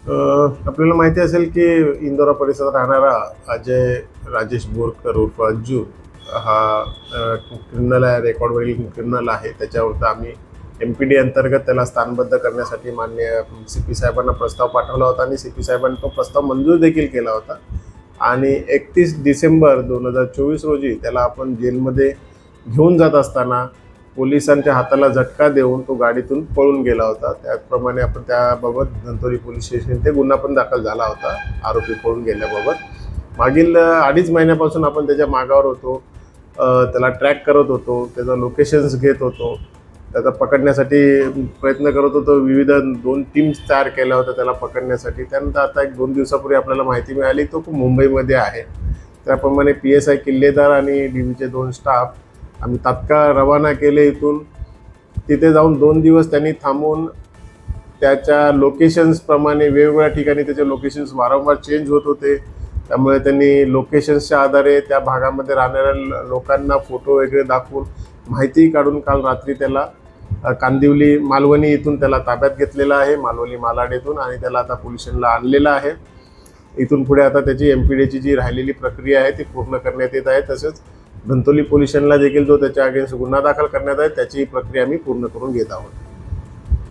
आपल्याला माहिती असेल की इंदोरा परिसरात राहणारा अजय राजेश बोरकर उर्फ अज्जू हा क्रिमिनल आहे, रेकॉर्डवरील क्रिमिनल आहे. त्याच्यावर आम्ही MPD अंतर्गत त्याला स्थानबद्ध करण्यासाठी माननीय CP साहेबांना प्रस्ताव पाठवला होता आणि CP साहेबांनी तो प्रस्ताव मंजूर देखील केला होता. आणि 31 डिसेंबर 2024 रोजी त्याला आपण जेलमध्ये घेऊन जात असताना पोलिसांच्या हाताला झटका देऊन तो गाडीतून पळून गेला होता. त्याचप्रमाणे आपण त्याबाबत धंतोली पोलीस स्टेशन ते गुन्हा पण दाखल झाला होता आरोपी पळून गेल्याबाबत. मागील 2.5 महिन्यापासून आपण त्याच्या मागावर होतो, त्याला ट्रॅक करत होतो, त्याचं लोकेशन्स घेत होतो, त्याचा पकडण्यासाठी प्रयत्न करत होतो. विविध 2 टीम्स तयार केल्या होत्या त्याला पकडण्यासाठी. त्यानंतर आता 1-2 दिवसापूर्वी आपल्याला माहिती मिळाली तो मुंबईमध्ये आहे. त्याप्रमाणे PSI किल्लेदार आणि DBचे 2 स्टाफ आम्ही तात्काळ रवाना केले इथून. तिथे जाऊन 2 दिवस त्यांनी थांबून त्याच्या लोकेशन्सप्रमाणे वेगवेगळ्या ठिकाणी त्याचे लोकेशन्स वारंवार चेंज होत होते. त्यामुळे त्यांनी लोकेशन्सच्या आधारे त्या भागामध्ये राहणाऱ्या लोकांना फोटो वगैरे दाखवून माहिती काढून काल रात्री त्याला कांदिवली मालवणी इथून त्याला ताब्यात घेतलेला आहे, मालवणी मालाड येथून, आणि त्याला आता पोलीस स्टेशनला आणलेलं आहे. इथून पुढे आता त्याची MPDची जी राहिलेली प्रक्रिया आहे ती पूर्ण करण्यात येत आहे. तसेच धंतोली पोलीस स्टेशनला देखील जो त्याच्या अगेन्स्ट गुन्हा दाखल करण्यात आहे त्याची प्रक्रिया आम्ही पूर्ण करून घेत आहोत.